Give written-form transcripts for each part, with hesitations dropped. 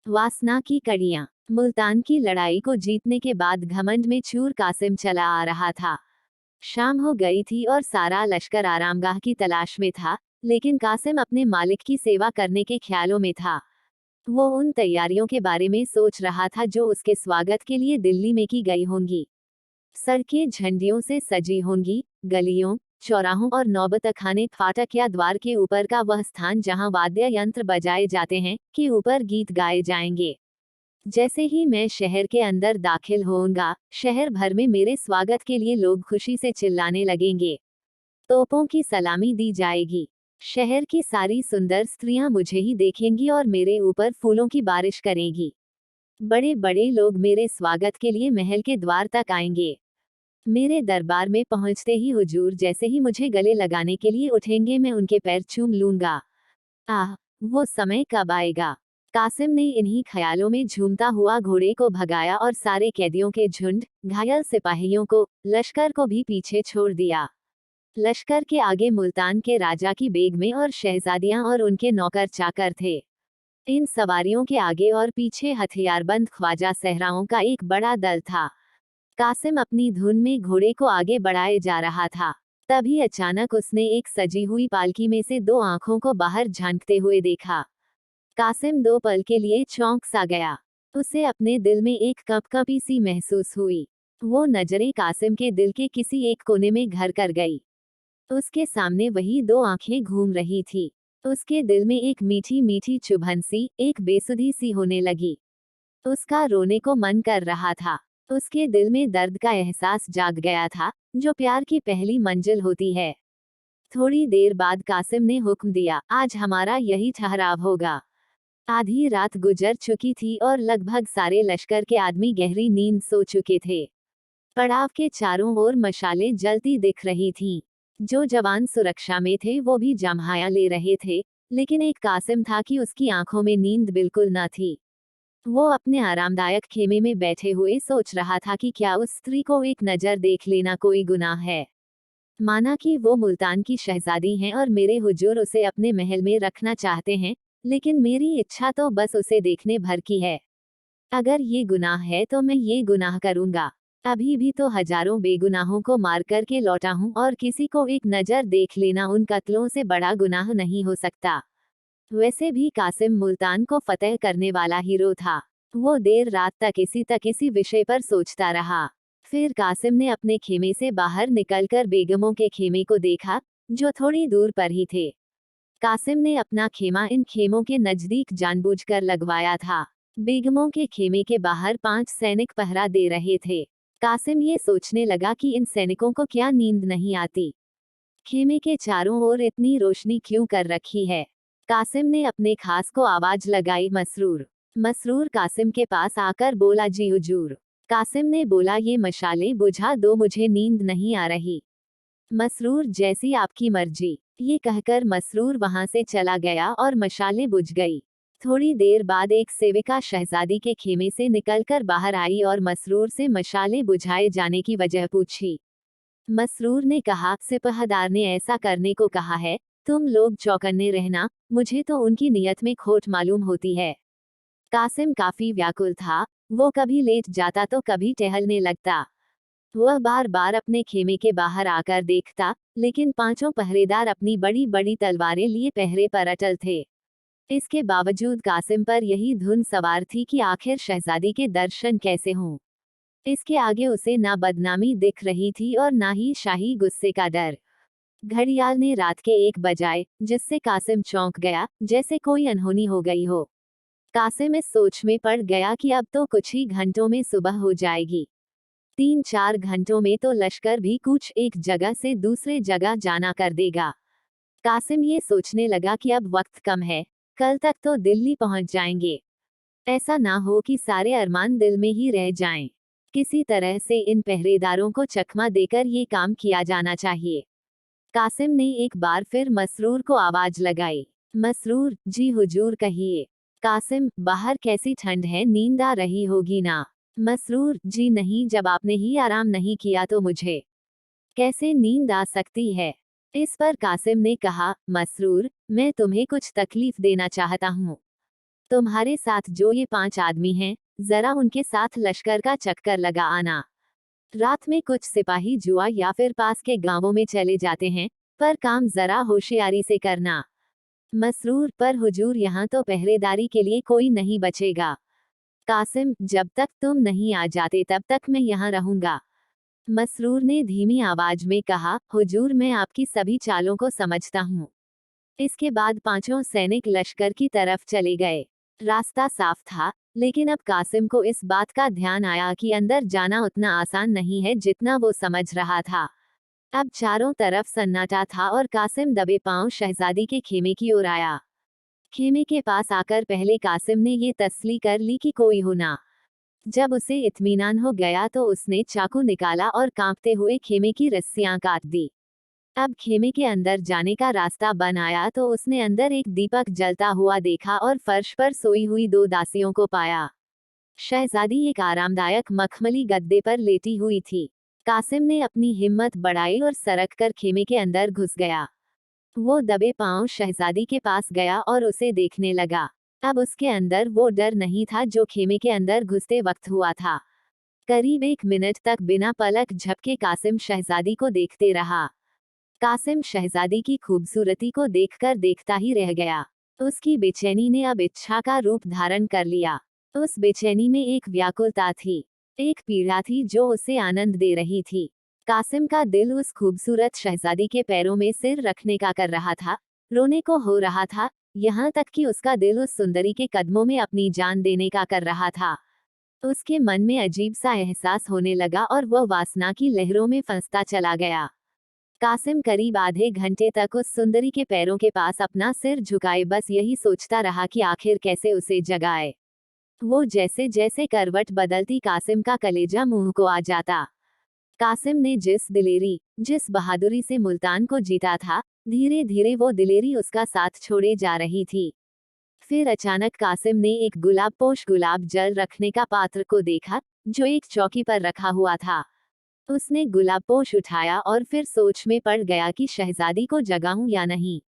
वासना की कड़ियां। मुल्तान की लड़ाई को जीतने के बाद घमंड में चूर कासिम चला आ रहा था। शाम हो गई थी और सारा लश्कर आरामगाह की तलाश में था, लेकिन कासिम अपने मालिक की सेवा करने के ख्यालों में था। वो उन तैयारियों के बारे में सोच रहा था जो उसके स्वागत के लिए दिल्ली में की गई होंगी। सड़कें झंडियों से सजी होंगी, गलियों, चौराहों और नौबतखाने फाटक या द्वार के ऊपर का वह स्थान जहां वाद्य यंत्र बजाए जाते हैं, के ऊपर गीत गाए जाएंगे। जैसे ही मैं शहर के अंदर दाखिल होऊंगा, शहर भर में मेरे स्वागत के लिए लोग खुशी से चिल्लाने लगेंगे। तोपों की सलामी दी जाएगी। शहर की सारी सुंदर स्त्रियां मुझे ही देखेंगी और मेरे ऊपर फूलों की बारिश करेंगी। बड़े बड़े लोग मेरे स्वागत के लिए महल के द्वार तक आएंगे। मेरे दरबार में पहुंचते ही हुजूर जैसे ही मुझे गले लगाने के लिए उठेंगे, मैं उनके पैर चूम लूंगा। आह, वो समय कब आएगा। कासिम ने इन्हीं ख्यालों में झूमता हुआ घोड़े को भगाया और सारे कैदियों के झुंड, घायल सिपाहियों को, लश्कर को भी पीछे छोड़ दिया। लश्कर के आगे मुल्तान के राजा की बेगमें और शहजादियां और उनके नौकर चाकर थे। इन सवारियों के आगे और पीछे हथियारबंद ख्वाजा सहराओं का एक बड़ा दल था। कासिम अपनी धुन में घोड़े को आगे बढ़ाए जा रहा था। तभी अचानक उसने एक सजी हुई पालकी में से दो आंखों को बाहर झांकते हुए देखा। कासिम दो पल के लिए चौंक सा गया। उसे अपने दिल में एक कंपकंपी सी महसूस हुई। वो नजरें कासिम के दिल के किसी एक कोने में घर कर गई। उसके सामने वही दो आंखें घूम रही थी। उसके दिल में एक मीठी मीठी चुभन सी, एक बेसुधी सी होने लगी। उसका रोने को मन कर रहा था। उसके दिल में दर्द का एहसास जाग गया था, जो प्यार की पहली मंजिल होती है। थोड़ी देर बाद कासिम ने हुक्म दिया, आज हमारा यही ठहराव होगा। आधी रात गुजर चुकी थी और लगभग सारे लश्कर के आदमी गहरी नींद सो चुके थे। पड़ाव के चारों ओर मशालें जलती दिख रही थीं। जो जवान सुरक्षा में थे वो भी जम्हाया ले रहे थे, लेकिन एक कासिम था कि उसकी आंखों में नींद बिल्कुल न थी। वो अपने आरामदायक खेमे में बैठे हुए सोच रहा था कि क्या उस स्त्री को एक नजर देख लेना कोई गुनाह है। माना कि वो मुल्तान की शहजादी हैं और मेरे हुजूर उसे अपने महल में रखना चाहते हैं, लेकिन मेरी इच्छा तो बस उसे देखने भर की है। अगर ये गुनाह है तो मैं ये गुनाह करूंगा। अभी भी तो हजारों बेगुनाहों को मार कर के लौटा हूं और किसी को एक नजर देख लेना उन कत्लों से बड़ा गुनाह नहीं हो सकता। वैसे भी कासिम मुल्तान को फतेह करने वाला हीरो था। वो देर रात तक इसी विषय पर सोचता रहा। फिर कासिम ने अपने खेमे से बाहर निकलकर बेगमों के खेमे को देखा, जो थोड़ी दूर पर ही थे। कासिम ने अपना खेमा इन खेमों के नजदीक जानबूझकर लगवाया था। बेगमों के खेमे के बाहर 5 सैनिक पहरा दे रहे थे। कासिम ये सोचने लगा कि इन सैनिकों को क्या नींद नहीं आती। खेमे के चारों ओर इतनी रोशनी क्यों कर रखी है। कासिम ने अपने खास को आवाज लगाई, मसरूर। मसरूर कासिम के पास आकर बोला, जी हुजूर। कासिम ने बोला, ये मशालें बुझा दो, मुझे नींद नहीं आ रही। मसरूर, जैसी आपकी मर्जी। ये कहकर मसरूर वहां से चला गया और मशालें बुझ गई। थोड़ी देर बाद एक सेविका शहजादी के खेमे से निकलकर बाहर आई और मसरूर से मशालें बुझाए जाने की वजह पूछी। मसरूर ने कहा, सिपहदार ने ऐसा करने को कहा है, तुम लोग चौकन्ने रहना, मुझे तो उनकी नियत में खोट मालूम होती है। कासिम काफी व्याकुल था। वो कभी लेट जाता तो कभी टहलने लगता। वह बार बार अपने खेमे के बाहर आकर देखता, लेकिन पांचों पहरेदार अपनी बड़ी बड़ी तलवारें लिए पहरे पर अटल थे। इसके बावजूद कासिम पर यही धुन सवार थी कि आखिर शहजादी के दर्शन कैसे हों। इसके आगे उसे ना बदनामी दिख रही थी और ना ही शाही गुस्से का डर। घड़ियाल ने रात के 1 बजाए, जिससे कासिम चौंक गया, जैसे कोई अनहोनी हो गई हो। कासिम इस सोच में पड़ गया कि अब तो कुछ ही घंटों में सुबह हो जाएगी। 3-4 घंटों में तो लश्कर भी कुछ एक जगह से दूसरे जगह जाना कर देगा। कासिम ये सोचने लगा कि अब वक्त कम है, कल तक तो दिल्ली पहुंच जाएंगे। ऐसा ना हो कि सारे अरमान दिल में ही रह जाएं। किसी तरह से इन पहरेदारों को चकमा देकर ये काम किया जाना चाहिए। कासिम ने एक बार फिर मसरूर को आवाज लगाई। मसरूर, जी हुजूर कहिए। कासिम, बाहर कैसी ठंड है, नींद आ रही होगी ना। मसरूर, जी नहीं, जब आपने ही आराम नहीं किया तो मुझे कैसे नींद आ सकती है। इस पर कासिम ने कहा, मसरूर, मैं तुम्हें कुछ तकलीफ देना चाहता हूँ। तुम्हारे साथ जो ये 5 आदमी हैं, जरा उनके साथ लश्कर का चक्कर लगा आना। रात में कुछ सिपाही जुआ या फिर पास के गांवों में चले जाते हैं, पर काम जरा होशियारी से करना। मसरूर, पर हुजूर यहाँ तो पहरेदारी के लिए कोई नहीं बचेगा। कासिम, जब तक तुम नहीं आ जाते तब तक मैं यहाँ रहूंगा। मसरूर ने धीमी आवाज में कहा, हुजूर मैं आपकी सभी चालों को समझता हूँ। इसके बाद पांचों सैनिक लश्कर की तरफ चले गए। रास्ता साफ था, लेकिन अब कासिम को इस बात का ध्यान आया कि अंदर जाना उतना आसान नहीं है जितना वो समझ रहा था। अब चारों तरफ सन्नाटा था और कासिम दबे पांव शहजादी के खेमे की ओर आया। खेमे के पास आकर पहले कासिम ने ये तसली कर ली कि कोई हो ना। जब उसे इत्मीनान हो गया तो उसने चाकू निकाला और कांपते हुए खेमे की रस्सियां काट दी। अब खेमे के अंदर जाने का रास्ता बन आया तो उसने अंदर एक दीपक जलता हुआ देखा और फर्श पर सोई हुई 2 दासियों को पाया। शहजादी एक आरामदायक मखमली गद्दे पर लेटी हुई थी। कासिम ने अपनी हिम्मत बढ़ाई और सरक कर खेमे के अंदर घुस गया। वो दबे पांव शहजादी के पास गया और उसे देखने लगा। अब उसके अंदर वो डर नहीं था जो खेमे के अंदर घुसते वक्त हुआ था। करीब 1 मिनट तक बिना पलक झपके कासिम शहजादी को देखते रहा। कासिम शहजादी की खूबसूरती को देखकर देखता ही रह गया। उसकी बेचैनी ने अब इच्छा का रूप धारण कर लिया। उस बेचैनी में एक व्याकुलता थी, एक पीड़ा थी जो उसे आनंद दे रही थी। कासिम का दिल उस खूबसूरत शहजादी के पैरों में सिर रखने का कर रहा था, रोने को हो रहा था, यहाँ तक कि उसका दिल उस सुंदरी के कदमों में अपनी जान देने का कर रहा था। उसके मन में अजीब सा एहसास होने लगा और वह वासना की लहरों में फंसता चला गया। कासिम करीब आधे घंटे तक उस सुंदरी के पैरों के पास अपना सिर झुकाए बस यही सोचता रहा कि आखिर कैसे उसे जगाए। वो जैसे जैसे करवट बदलती कासिम का कलेजा मुंह को आ जाता। कासिम ने जिस दिलेरी, जिस बहादुरी से मुल्तान को जीता था, धीरे धीरे वो दिलेरी उसका साथ छोड़े जा रही थी। फिर अचानक कासिम ने एक गुलाबपोश गुलाब जल रखने का पात्र को देखा, जो एक चौकी पर रखा हुआ था। उसने गुलाबपोश उठाया और फिर सोच में पड़ गया कि शहजादी को जगाऊं या नहीं।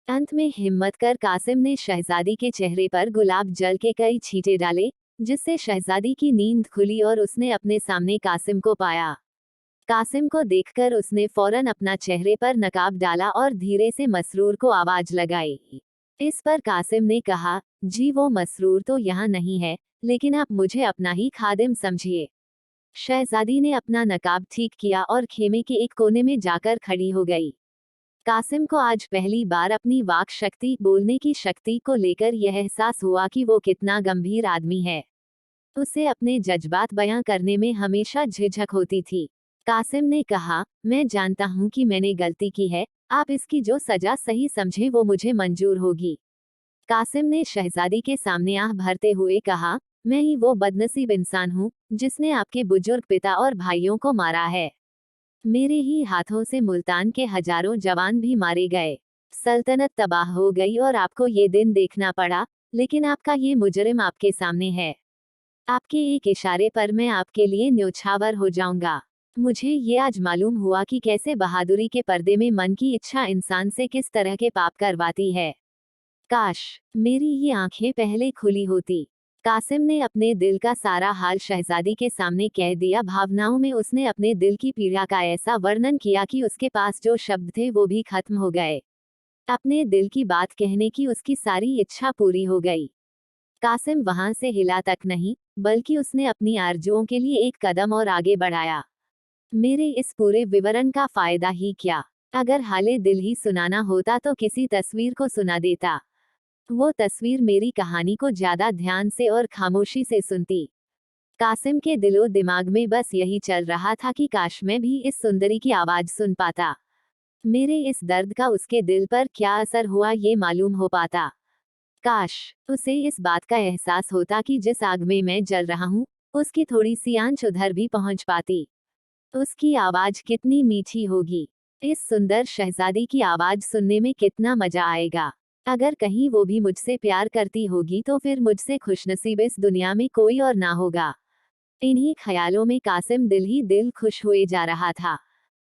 अंत में हिम्मत कर कासिम ने शहजादी के चेहरे पर गुलाब जल के कई छींटे डाले, जिससे शहजादी की नींद खुली और उसने अपने सामने कासिम को पाया। कासिम को देखकर उसने फौरन अपना चेहरे पर नकाब डाला और धीरे से मसरूर को आवाज लगाई। इस पर कासिम ने कहा, जी वो मसरूर तो यहाँ नहीं है, लेकिन आप मुझे अपना ही खादिम समझिए। शहजादी ने अपना नकाब ठीक किया और खेमे के एक कोने में जाकर खड़ी हो गई। कासिम को आज पहली बार अपनी वाक शक्ति, बोलने की शक्ति को लेकर यह एहसास हुआ कि वो कितना गंभीर आदमी है। उसे अपने जज्बात बयां करने में हमेशा झिझक होती थी। कासिम ने कहा, मैं जानता हूं कि मैंने गलती की है, आप इसकी जो सजा सही समझे वो मुझे मंजूर होगी। कासिम ने शहजादी के सामने आह भरते हुए कहा, मैं ही वो बदनसीब इंसान हूँ जिसने आपके बुजुर्ग पिता और भाइयों को मारा है। मेरे ही हाथों से मुल्तान के हजारों जवान भी मारे गए। सल्तनत तबाह हो गई और आपको ये दिन देखना पड़ा, लेकिन आपका ये मुजरिम आपके सामने है। आपके एक इशारे पर मैं आपके लिए न्योछावर हो जाऊंगा। मुझे ये आज मालूम हुआ कि कैसे बहादुरी के पर्दे में मन की इच्छा इंसान से किस तरह के पाप करवाती है। काश मेरी ये आंखें पहले खुली होती। कासिम ने अपने दिल का सारा हाल शहजादी के सामने कह दिया। भावनाओं में उसने अपने दिल की पीड़ा का ऐसा वर्णन किया कि उसके पास जो शब्द थे वो भी खत्म हो गए। अपने दिल की बात कहने की उसकी सारी इच्छा पूरी हो गई। कासिम वहां से हिला तक नहीं, बल्कि उसने अपनी आरजुओं के लिए एक कदम और आगे बढ़ाया। मेरे इस पूरे विवरण का फायदा ही क्या? अगर हाले दिल ही सुनाना होता तो किसी तस्वीर को सुना देता। वो तस्वीर मेरी कहानी को ज्यादा ध्यान से और खामोशी से सुनती। कासिम के दिलो दिमाग में बस यही चल रहा था कि काश मैं भी इस सुंदरी की आवाज सुन पाता। मेरे इस दर्द का उसके दिल पर क्या असर हुआ ये मालूम हो पाता। काश उसे इस बात का एहसास होता कि जिस आग में मैं जल रहा हूँ, उसकी थोड़ी सी आंच उधर भी पहुंच पाती। उसकी आवाज कितनी मीठी होगी। इस सुंदर शहजादी की आवाज सुनने में कितना मजा आएगा। अगर कहीं वो भी मुझसे प्यार करती होगी तो फिर मुझसे खुशनसीब इस दुनिया में कोई और ना होगा। इन्हीं ख्यालों में कासिम दिल ही दिल खुश हुए जा रहा था।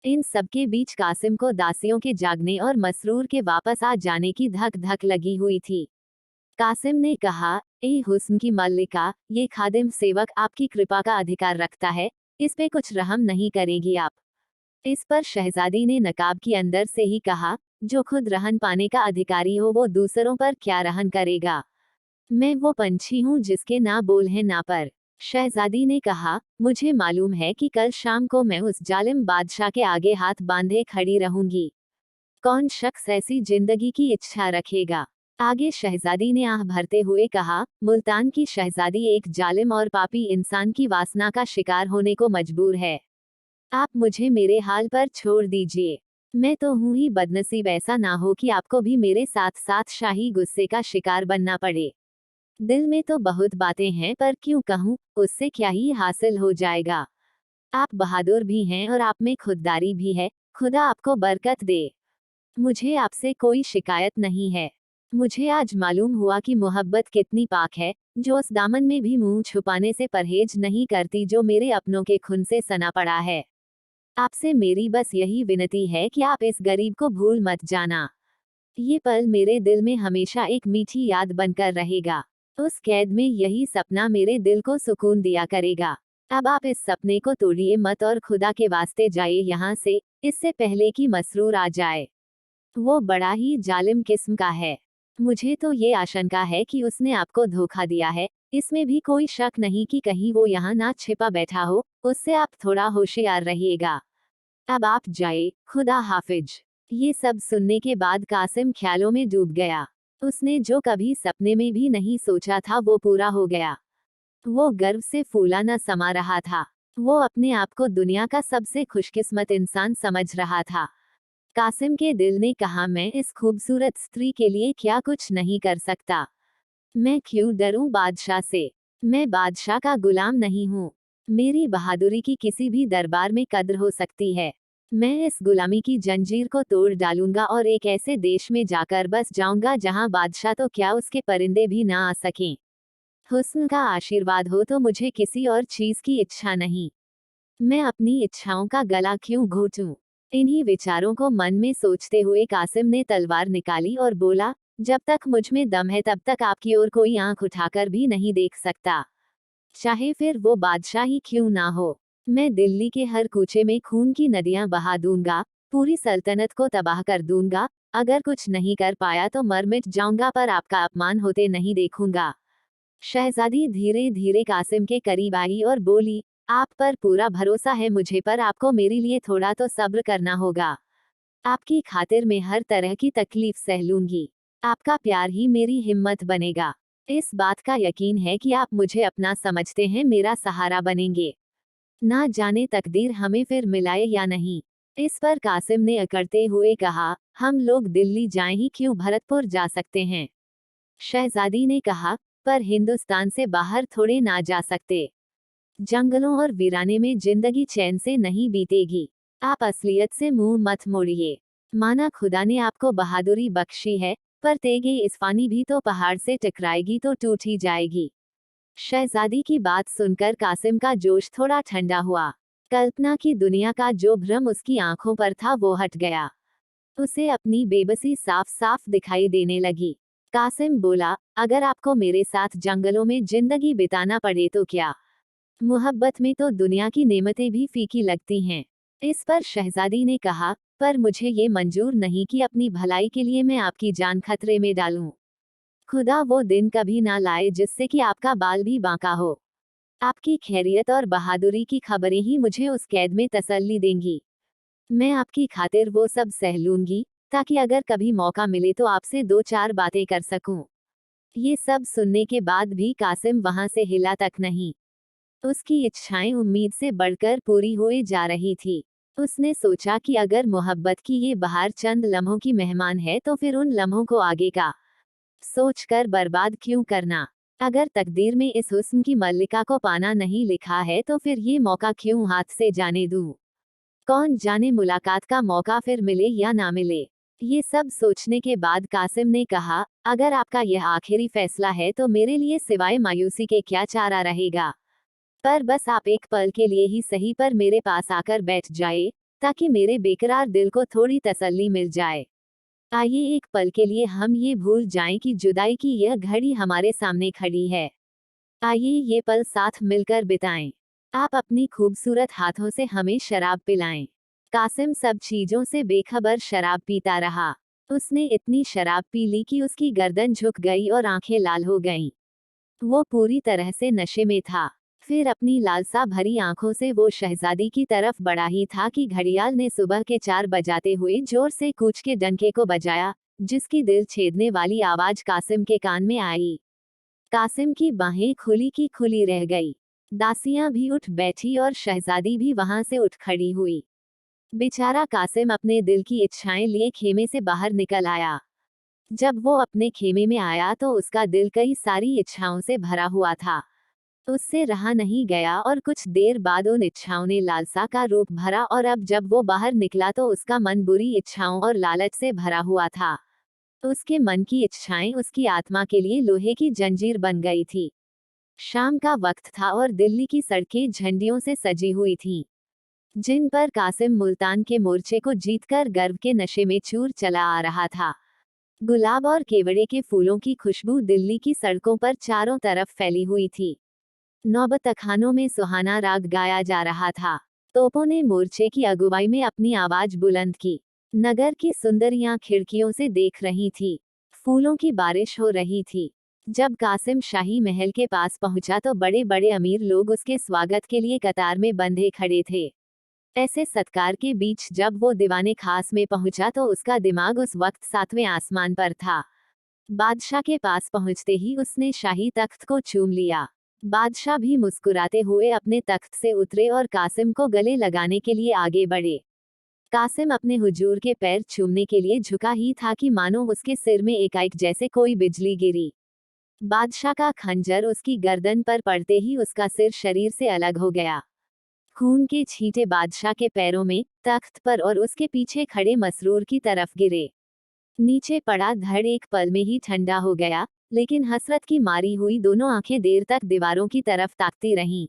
इन सबके बीच कासिम को दासियों के जागने और मसरूर के वापस आ जाने की धक धक लगी हुई थी। कासिम ने कहा, ए हुस्न की मल्लिका, ये खादिम सेवक आपकी कृपा का अधिकार रखता है, इस पे कुछ रहम नहीं करेगी आप। इस पर शहजादी ने नकाब की अंदर से ही कहा, जो खुद रहन पाने का अधिकारी हो वो दूसरों पर क्या रहन करेगा। मैं वो पंछी हूँ जिसके ना बोल है ना पर। शहजादी ने कहा, मुझे मालूम है कि कल शाम को मैं उस जालिम बादशाह के आगे हाथ बांधे खड़ी रहूंगी। कौन शख्स ऐसी जिंदगी की इच्छा रखेगा। आगे शहजादी ने आह भरते हुए कहा, मुल्तान की शहजादी एक जालिम और पापी इंसान की वासना का शिकार होने को मजबूर है। आप मुझे मेरे हाल पर छोड़ दीजिए। मैं तो हूं ही बदनसीब, ऐसा ना हो कि आपको भी मेरे साथ साथ शाही गुस्से का शिकार बनना पड़े। दिल में तो बहुत बातें हैं पर क्यों कहूँ, उससे क्या ही हासिल हो जाएगा। आप बहादुर भी हैं और आप में खुददारी भी है, खुदा आपको बरकत दे। मुझे आपसे कोई शिकायत नहीं है। मुझे आज मालूम हुआ कि मोहब्बत कितनी पाक है, जो उस दामन में भी मुंह छुपाने से परहेज नहीं करती जो मेरे अपनों के खून से सना पड़ा है। आपसे मेरी बस यही विनती है कि आप इस गरीब को भूल मत जाना। ये पल मेरे दिल में हमेशा एक मीठी याद बनकर रहेगा। उस कैद में यही सपना मेरे दिल को सुकून दिया करेगा। अब आप इस सपने को तोड़िए मत और खुदा के वास्ते जाइए यहाँ से, इससे पहले कि मसरूर आ जाए। वो बड़ा ही जालिम किस्म का है। मुझे तो ये आशंका है कि उसने आपको धोखा दिया है, इसमें भी कोई शक नहीं कि कहीं वो यहाँ ना छिपा बैठा हो, उससे आप थोड़ा होशियार रहिएगा। अब आप जाए, खुदा हाफिज। ये सब सुनने के बाद कासिम ख्यालों में डूब गया। उसने जो कभी सपने में भी नहीं सोचा था वो पूरा हो गया। वो गर्व से फूला न समा रहा था। वो अपने आप को दुनिया का सबसे खुशकिस्मत इंसान समझ रहा था। कासिम के दिल ने कहा, मैं इस खूबसूरत स्त्री के लिए क्या कुछ नहीं कर सकता। मैं क्यों डरूं बादशाह से। मैं बादशाह का गुलाम नहीं हूँ। मेरी बहादुरी की किसी भी दरबार में कद्र हो सकती है। मैं इस गुलामी की जंजीर को तोड़ डालूंगा और एक ऐसे देश में जाकर बस जाऊंगा जहां बादशाह तो क्या उसके परिंदे भी ना आ सकें। हुस्न का आशीर्वाद हो तो मुझे किसी और चीज की इच्छा नहीं। मैं अपनी इच्छाओं का गला क्यों घोटूं। इन्हीं विचारों को मन में सोचते हुए कासिम ने तलवार निकाली और बोला, जब तक मुझ में दम है तब तक आपकी ओर कोई आंख उठाकर भी नहीं देख सकता, चाहे फिर वो बादशाह ही क्यों ना हो। मैं दिल्ली के हर कूचे में खून की नदियां बहा दूंगा, पूरी सल्तनत को तबाह कर दूंगा। अगर कुछ नहीं कर पाया तो मर मिट जाऊंगा पर आपका अपमान होते नहीं देखूंगा। शहजादी धीरे धीरे कासिम के करीब आई और बोली, आप पर पूरा भरोसा है मुझे, पर आपको मेरे लिए थोड़ा तो सब्र करना होगा। आपकी खातिर मैं हर तरह की तकलीफ सह लूंगी। आपका प्यार ही मेरी हिम्मत बनेगा। इस बात का यकीन है कि आप मुझे अपना समझते हैं, मेरा सहारा बनेंगे। ना जाने तकदीर हमें फिर मिलाए या नहीं। इस पर कासिम ने अकड़ते हुए कहा, हम लोग दिल्ली जाएं ही क्यों, भरतपुर जा सकते हैं। शहजादी ने कहा, पर हिंदुस्तान से बाहर थोड़े ना जा सकते। जंगलों और वीराने में जिंदगी चैन से नहीं बीतेगी। आप असलियत से मुंह मत मोड़िए। माना खुदा ने आपको बहादुरी बख्शी है, पर तेगे इस्फानी भी तो पहाड़ से टकराएगी तो टूट ही जाएगी। शहजादी की बात सुनकर कासिम का जोश थोड़ा ठंडा हुआ। कल्पना की दुनिया का जो भ्रम उसकी आंखों पर था वो हट गया। उसे अपनी बेबसी साफ साफ दिखाई देने लगी। कासिम बोला, अगर आपको मेरे साथ जंगलों में जिंदगी बिताना पड़े तो क्या। मोहब्बत में तो दुनिया की नेमतें भी फीकी लगती हैं। इस पर शहजादी ने कहा, पर मुझे ये मंजूर नहीं कि अपनी भलाई के लिए मैं आपकी जान खतरे में डालूं। खुदा वो दिन कभी ना लाए जिससे कि आपका बाल भी बांका हो। आपकी खैरियत और बहादुरी की खबरें ही मुझे उस कैद में तसल्ली देंगी। मैं आपकी खातिर वो सब सह लूंगी, ताकि अगर कभी मौका मिले तो आपसे दो चार बातें कर सकूं। ये सब सुनने के बाद भी कासिम वहां से हिला तक नहीं। उसकी इच्छाएं उम्मीद से बढ़कर पूरी हुए जा रही थी। उसने सोचा कि अगर मोहब्बत की ये बहार चंद लम्हों की मेहमान है तो फिर उन लम्हों को आगे का सोचकर बर्बाद क्यों करना। अगर तकदीर में इस हुस्न की मल्लिका को पाना नहीं लिखा है तो फिर ये मौका क्यों हाथ से जाने दूं। कौन जाने मुलाकात का मौका फिर मिले या ना मिले। ये सब सोचने के बाद कासिम ने कहा, अगर आपका यह आखिरी फैसला है तो मेरे लिए सिवाय मायूसी के क्या चारा रहेगा। पर बस आप एक पल के लिए ही सही पर मेरे पास आकर बैठ जाए, ताकि मेरे बेकरार दिल को थोड़ी तसल्ली मिल जाए। आइए एक पल के लिए हम ये भूल जाएं कि जुदाई की यह घड़ी हमारे सामने खड़ी है। आइए ये पल साथ मिलकर बिताएं। आप अपनी खूबसूरत हाथों से हमें शराब पिलाएं। कासिम सब चीजों से बेखबर शराब पीता रहा। उसने इतनी शराब पी ली कि उसकी गर्दन झुक गई और आंखें लाल हो गईं। वो पूरी तरह से नशे में था। फिर अपनी लालसा भरी आंखों से वो शहजादी की तरफ बढ़ा ही था कि घड़ियाल ने सुबह के 4 बजाते हुए जोर से कूच के डंके को बजाया, जिसकी दिल छेदने वाली आवाज कासिम के कान में आई। कासिम की बाहें खुली की खुली रह गई। दासियां भी उठ बैठी और शहजादी भी वहां से उठ खड़ी हुई। बेचारा कासिम अपने दिल की इच्छाएं लिए खेमे से बाहर निकल आया। जब वो अपने खेमे में आया तो उसका दिल कई सारी इच्छाओं से भरा हुआ था। उससे रहा नहीं गया और कुछ देर बाद उन इच्छाओं ने लालसा का रूप भरा और अब जब वो बाहर निकला तो उसका मन बुरी इच्छाओं और लालच से भरा हुआ था। उसके मन की इच्छाएं उसकी आत्मा के लिए लोहे की जंजीर बन गई थी। शाम का वक्त था और दिल्ली की सड़कें झंडियों से सजी हुई थीं, जिन पर कासिम मुल्तान के मोर्चे को जीतकर गर्व के नशे में चूर चला आ रहा था। गुलाब और केवड़े के फूलों की खुशबू दिल्ली की सड़कों पर चारों तरफ फैली हुई थी। नौबतखानों में सुहाना राग गाया जा रहा था। तोपों ने मोर्चे की अगुवाई में अपनी आवाज बुलंद की। नगर की सुंदरियां खिड़कियों से देख रही थी। फूलों की बारिश हो रही थी। जब कासिम शाही महल के पास पहुंचा तो बड़े बड़े अमीर लोग उसके स्वागत के लिए कतार में बंधे खड़े थे। ऐसे सत्कार के बीच जब वो दीवाने खास में पहुंचा तो उसका दिमाग उस वक्त 7वें आसमान पर था। बादशाह के पास पहुंचते ही उसने शाही तख्त को चूम लिया। बादशाह भी मुस्कुराते हुए अपने तख्त से उतरे और कासिम को गले लगाने के लिए आगे बढ़े। कासिम अपने हुजूर के पैर चूमने के लिए झुका ही था कि मानो उसके सिर में एकाएक जैसे कोई बिजली गिरी। बादशाह का खंजर उसकी गर्दन पर पड़ते ही उसका सिर शरीर से अलग हो गया। खून के छींटे बादशाह के पैरों में, तख्त पर और उसके पीछे खड़े मसरूर की तरफ गिरे। नीचे पड़ा धड़ एक पल में ही ठंडा हो गया, लेकिन हसरत की मारी हुई दोनों आंखें देर तक दीवारों की तरफ ताकती रहीं।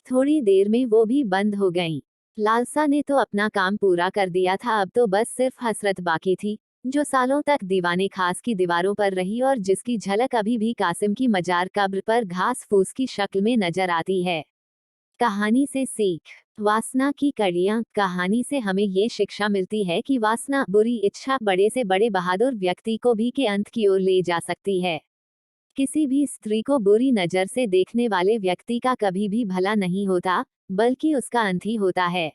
थोड़ी देर में वो भी बंद हो गईं। लालसा ने तो अपना काम पूरा कर दिया था, अब तो बस सिर्फ हसरत बाकी थी, जो सालों तक दीवाने खास की दीवारों पर रही और जिसकी झलक अभी भी कासिम की मजार कब्र पर घास फूस की शक्ल में नजर आती है। कहानी से सीख। वासना की कड़ियां। कहानी से हमें ये शिक्षा मिलती है कि वासना, बुरी इच्छा, बड़े से बड़े बहादुर व्यक्ति को भी के अंत की ओर ले जा सकती है। किसी भी स्त्री को बुरी नजर से देखने वाले व्यक्ति का कभी भी भला नहीं होता, बल्कि उसका अंत ही होता है।